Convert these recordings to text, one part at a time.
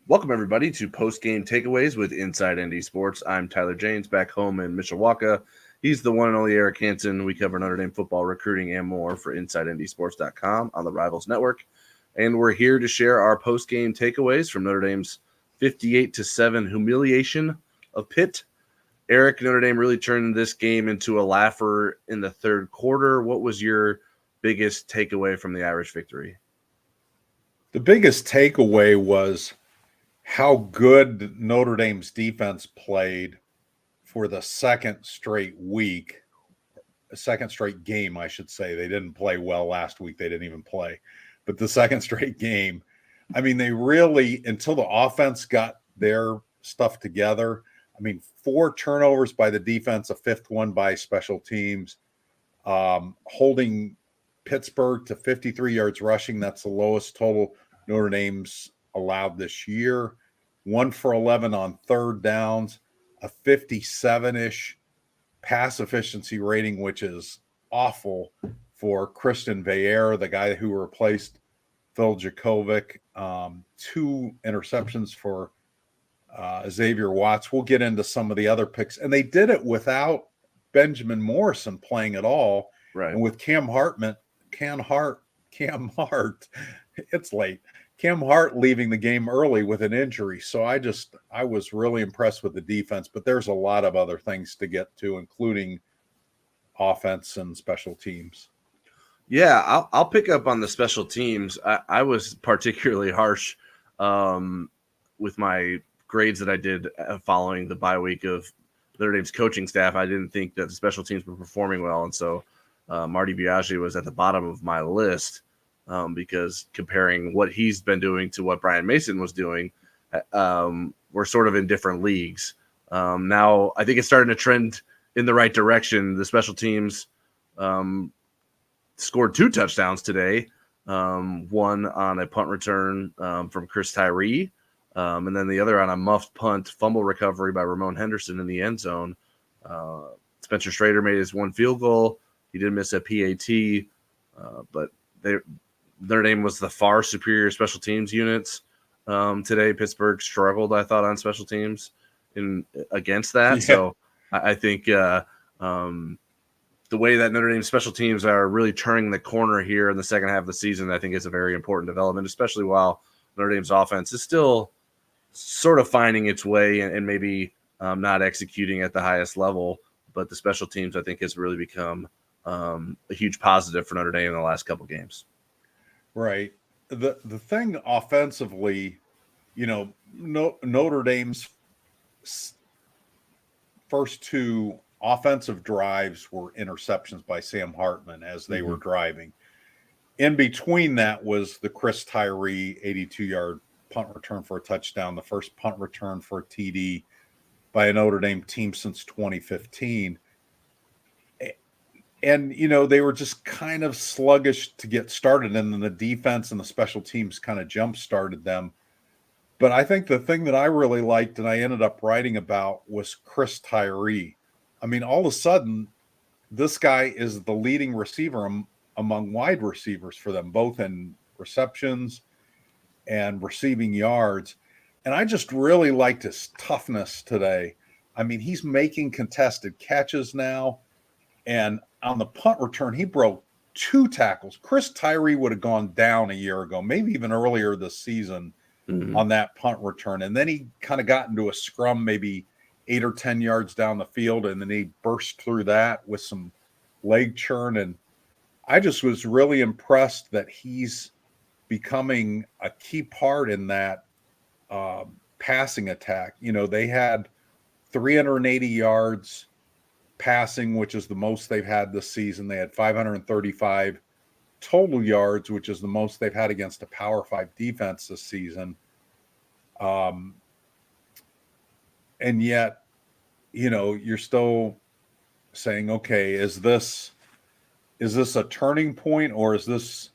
Welcome, everybody, to Postgame Takeaways with Inside ND Sports. I'm Tyler James, back home in Mishawaka. He's the one and only Eric Hansen. We cover Notre Dame football, recruiting, and more for InsideNDSports.com on the Rivals Network. And we're here to share our postgame takeaways from Notre Dame's 58-7 humiliation of Pitt. Eric, Notre Dame really turned this game into a laugher in the third quarter. What was your biggest takeaway from the Irish victory? The biggest takeaway was how good Notre Dame's defense played for the second straight game, I should say. They didn't play well last week. They didn't even play. But the second straight game, I mean, they really, until the offense got their stuff together, 4 turnovers by the defense, a fifth one by special teams, holding Pittsburgh to 53 yards rushing. That's the lowest total Notre Dame's allowed this year. 1 for 11 on third downs, a 57-ish pass efficiency rating, which is awful for Christian Xavier, the guy who replaced Phil Jakovic. 2 interceptions for Xavier Watts. We'll get into some of the other picks. And they did it without Benjamin Morrison playing at all. Right. And with Cam Hart, it's late. Cam Hart leaving the game early with an injury. So I was really impressed with the defense, but there's a lot of other things to get to, including offense and special teams. Yeah, I'll pick up on the special teams. I was particularly harsh with my grades that I did following the bye week of Notre Dame's coaching staff. I didn't think that the special teams were performing well, and so Marty Biaggi was at the bottom of my list. Because comparing what he's been doing to what Brian Mason was doing, we're sort of in different leagues. Now, I think it's starting to trend in the right direction. The special teams scored 2 touchdowns today, one on a punt return from Chris Tyree, and then the other on a muffed punt fumble recovery by Ramon Henderson in the end zone. Spencer Strader made his 1 field goal. He did miss a PAT, but Notre Dame was the far superior special teams units today. Pittsburgh struggled, I thought, on special teams against that. Yeah. So I think the way that Notre Dame special teams are really turning the corner here in the second half of the season, I think is a very important development, especially while Notre Dame's offense is still sort of finding its way and maybe not executing at the highest level. But the special teams, I think, has really become a huge positive for Notre Dame in the last couple games. Right. The thing offensively, Notre Dame's first 2 offensive drives were interceptions by Sam Hartman as they were driving. In between that was the Chris Tyree 82-yard punt return for a touchdown, the first punt return for a TD by a Notre Dame team since 2015. And, they were just kind of sluggish to get started, and then the defense and the special teams kind of jump-started them. But I think the thing that I really liked and I ended up writing about was Chris Tyree. All of a sudden, this guy is the leading receiver among wide receivers for them, both in receptions and receiving yards. And I just really liked his toughness today. He's making contested catches now. And on the punt return, he broke 2 tackles. Chris Tyree would have gone down a year ago, maybe even earlier this season on that punt return. And then he kind of got into a scrum, maybe 8 or 10 yards down the field, and then he burst through that with some leg churn. And I just was really impressed that he's becoming a key part in that passing attack. They had 380 yards passing, which is the most they've had this season. They had 535 total yards, which is the most they've had against a Power 5 defense this season. And yet, you're still saying, okay, is this a turning point, or is this,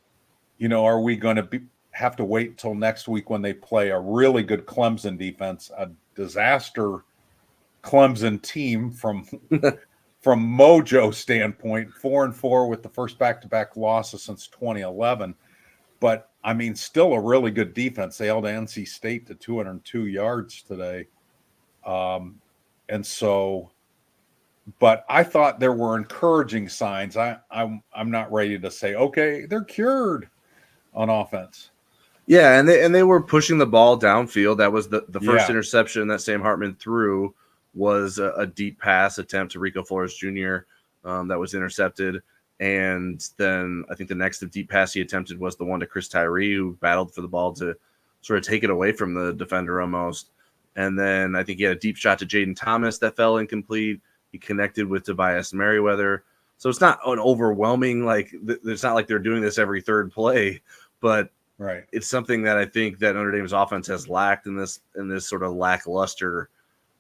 are we going to have to wait until next week when they play a really good Clemson defense, a disaster Clemson team from Mojo standpoint, 4-4 with the first back-to-back losses since 2011. But I mean, still a really good defense. They held NC State to 202 yards today. And so, but I thought there were encouraging signs. I'm not ready to say, okay, they're cured on offense. Yeah, and they were pushing the ball downfield. That was the first Yeah. interception that Sam Hartman threw was a deep pass attempt to Rico Flores Jr. That was intercepted. And then I think the next deep pass he attempted was the one to Chris Tyree, who battled for the ball to sort of take it away from the defender almost. And then I think he had a deep shot to Jaden Thomas that fell incomplete. He connected with Tobias Merriweather. So it's not an overwhelming, like, it's not like they're doing this every third play, but right. It's something that I think that Notre Dame's offense has lacked in this sort of lackluster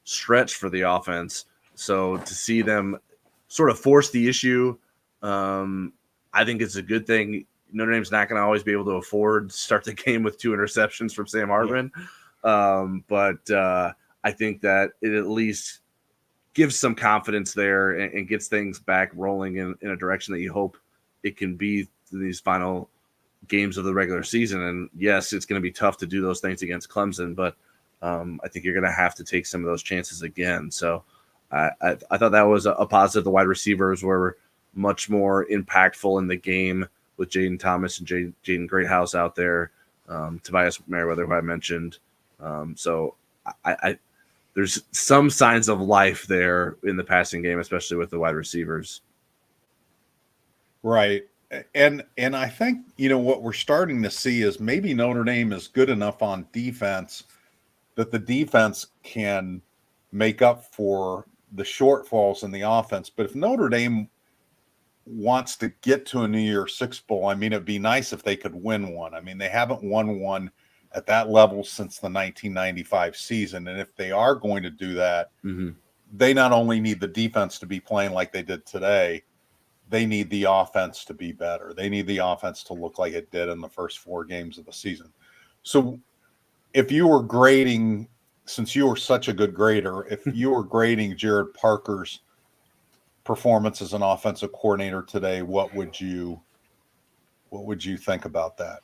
stretch for the offense. So to see them sort of force the issue, I think it's a good thing. Notre Dame's not going to always be able to afford to start the game with 2 interceptions from Sam Hartman. Yeah. But I think that it at least gives some confidence there and gets things back rolling in a direction that you hope it can be in these final games of the regular season. And yes, it's going to be tough to do those things against Clemson, but I think you're going to have to take some of those chances again. So I thought that was a positive. The wide receivers were much more impactful in the game with Jaden Thomas and Jaden Greathouse out there, Tobias Merriweather, who I mentioned. So I there's some signs of life there in the passing game, especially with the wide receivers. Right. And I think, what we're starting to see is maybe Notre Dame is good enough on defense that the defense can make up for the shortfalls in the offense. But if Notre Dame wants to get to a New Year's Six Bowl, I mean, it'd be nice if they could win one. I mean, they haven't won one at that level since the 1995 season. And if they are going to do that, they not only need the defense to be playing like they did today, they need the offense to be better. They need the offense to look like it did in the first 4 games of the season. So if you were grading, since you were such a good grader, if you were grading Jared Parker's performance as an offensive coordinator today, what would you think about that?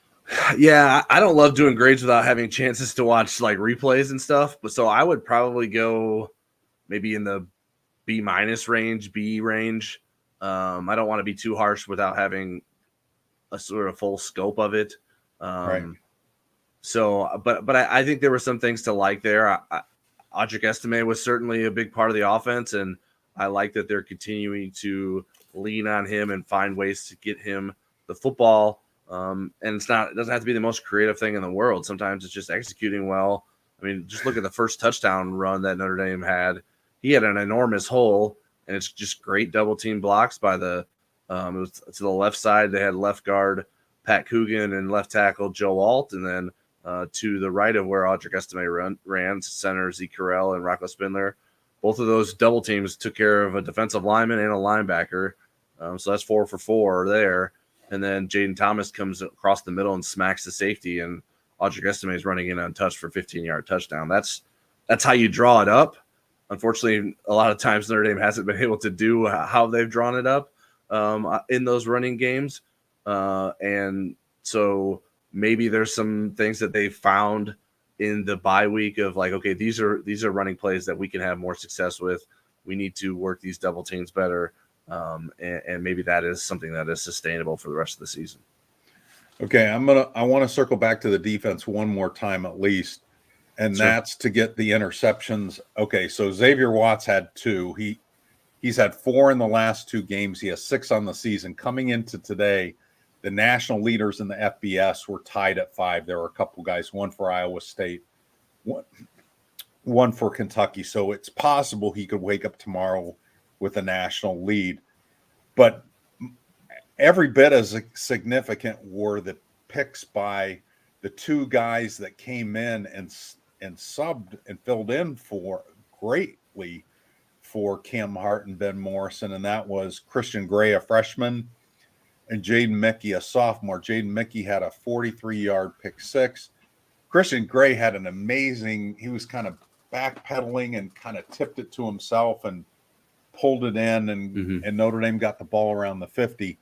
Yeah, I don't love doing grades without having chances to watch like replays and stuff. But so I would probably go maybe in the B- range, B range. I don't want to be too harsh without having a sort of full scope of it. Right. So, but I think there were some things to like there. Audric Estime was certainly a big part of the offense, and I like that they're continuing to lean on him and find ways to get him the football. And it doesn't have to be the most creative thing in the world. Sometimes it's just executing well. I mean, just look at the first touchdown run that Notre Dame had. He had an enormous hole, and it's just great double team blocks by it was to the left side. They had left guard Pat Coogan and left tackle Joe Alt, and then to the right of where Audric Estime ran, center Zeke Carell and Rocco Spindler. Both of those double teams took care of a defensive lineman and a linebacker. So that's 4 for 4 there. And then Jaden Thomas comes across the middle and smacks the safety, and Audric Estime is running in untouched for a 15-yard touchdown. That's how you draw it up. Unfortunately, a lot of times Notre Dame hasn't been able to do how they've drawn it up in those running games. And so maybe there's some things that they found in the bye week of like, okay, these are running plays that we can have more success with. We need to work these double teams better. And maybe that is something that is sustainable for the rest of the season. Okay, I want to circle back to the defense one more time at least, and Sure. That's to get the interceptions. Okay, so Xavier Watts had 2. He's had 4 in the last 2 games. He has 6 on the season. Coming into today, the national leaders in the FBS were tied at 5. There were a couple guys, one for Iowa State, one for Kentucky. So it's possible he could wake up tomorrow with a national lead. But every bit as significant were the picks by the 2 guys that came in and subbed and filled in for greatly for Cam Hart and Ben Morrison, and that was Christian Gray, a freshman, and Jaden Mickey, a sophomore. Jaden Mickey had a 43-yard pick 6. Christian Gray had an amazing, he was kind of backpedaling and kind of tipped it to himself and pulled it in, and Notre Dame got the ball around the 50.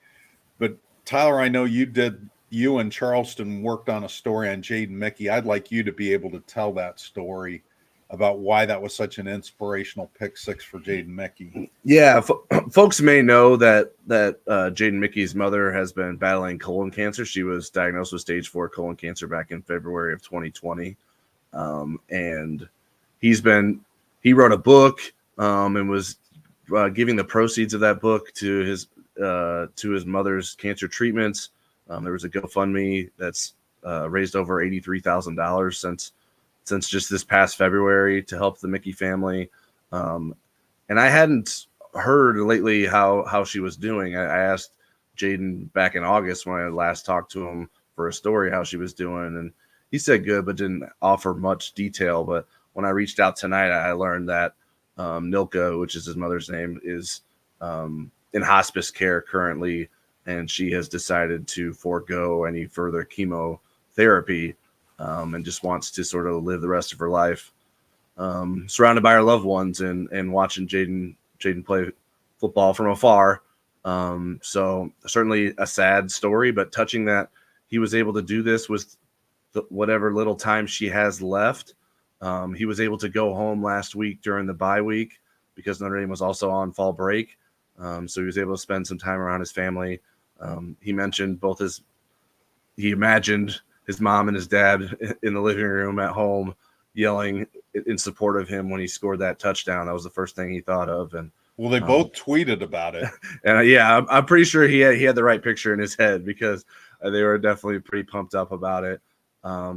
But Tyler, I know you did you and Charleston worked on a story on Jaden Mickey. I'd like you to be able to tell that story about why that was such an inspirational pick six for Jaden Mickey. Yeah, folks may know that Jaden Mickey's mother has been battling colon cancer. She was diagnosed with stage 4 colon cancer back in February of 2020, and he wrote a book and was giving the proceeds of that book to his mother's cancer treatments. There was a GoFundMe that's raised over $83,000 since just this past February to help the Mickey family. And I hadn't heard lately how she was doing. I asked Jaden back in August when I last talked to him for a story how she was doing, and he said good, but didn't offer much detail. But when I reached out tonight, I learned that Nilka, which is his mother's name, is in hospice care currently, and she has decided to forego any further chemotherapy and just wants to sort of live the rest of her life surrounded by her loved ones and watching Jaden play football from afar. So certainly a sad story, but touching that he was able to do this with whatever little time she has left. He was able to go home last week during the bye week because Notre Dame was also on fall break. So he was able to spend some time around his family. He mentioned he imagined his mom and his dad in the living room at home yelling in support of him when he scored that touchdown. That was the first thing he thought of. And well, they both tweeted about it. And yeah, I'm pretty sure he had the right picture in his head because they were definitely pretty pumped up about it.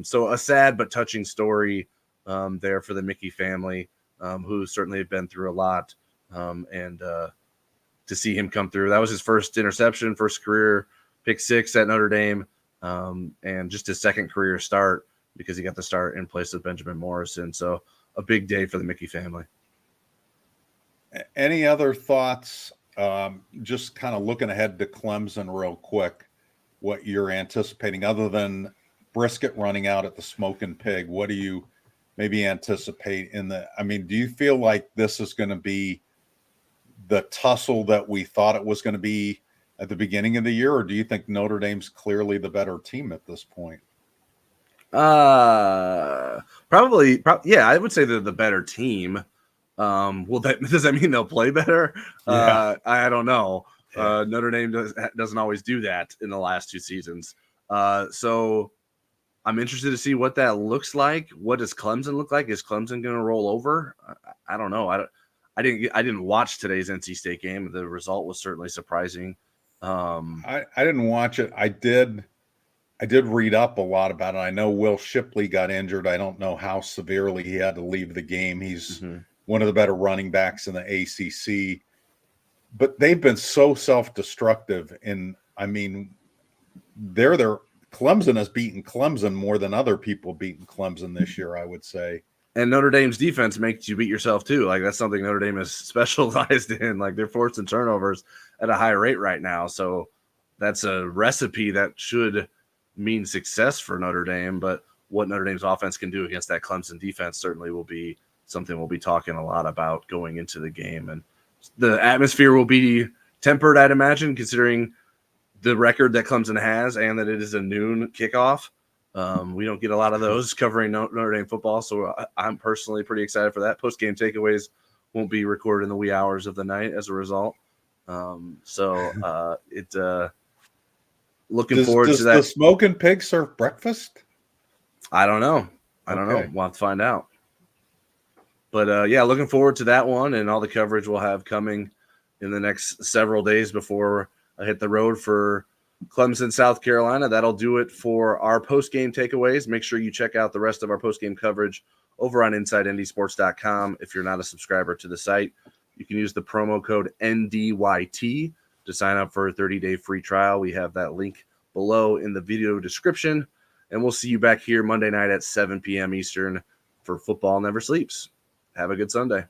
So a sad but touching story there for the Mickey family, who certainly have been through a lot. And to see him come through, that was his first interception, first career pick six at Notre Dame, and just his second career start because he got the start in place of Benjamin Morrison. So a big day for the Mickey family. Any other thoughts? Just kind of looking ahead to Clemson real quick, what you're anticipating other than brisket running out at the Smoking Pig? What do you maybe anticipate do you feel like this is going to be the tussle that we thought it was going to be at the beginning of the year, or do you think Notre Dame's clearly the better team at this point? Probably, yeah, I would say they're the better team. Does that mean they'll play better? Yeah. I don't know. Yeah. Notre Dame doesn't always do that in the last two seasons. So I'm interested to see what that looks like. What does Clemson look like? Is Clemson going to roll over? I don't know. I didn't watch today's NC State game. The result was certainly surprising. I didn't watch it. I did read up a lot about it. I know Will Shipley got injured. I don't know how severely he had to leave the game. He's one of the better running backs in the ACC. But they've been so self-destructive. And, Clemson has beaten Clemson more than other people beaten Clemson this year, I would say. And Notre Dame's defense makes you beat yourself too. Like that's something Notre Dame is specialized in. Like they're forcing turnovers at a high rate right now. So that's a recipe that should mean success for Notre Dame. But what Notre Dame's offense can do against that Clemson defense certainly will be something we'll be talking a lot about going into the game. And the atmosphere will be tempered, I'd imagine, considering the record that Clemson has and that it is a noon kickoff. We don't get a lot of those covering Notre Dame football, so I'm personally pretty excited for that. Postgame takeaways won't be recorded in the wee hours of the night as a result. Looking forward to that. Does the Smoking Pig serve breakfast? I don't know. We'll have to find out. But looking forward to that one and all the coverage we'll have coming in the next several days before I hit the road for Clemson, South Carolina. That'll do it for our post-game takeaways. Make sure you check out the rest of our post-game coverage over on InsideNDSports.com. If you're not a subscriber to the site, you can use the promo code NDYT to sign up for a 30-day free trial. We have that link below in the video description. And we'll see you back here Monday night at 7 p.m. Eastern for Football Never Sleeps. Have a good Sunday.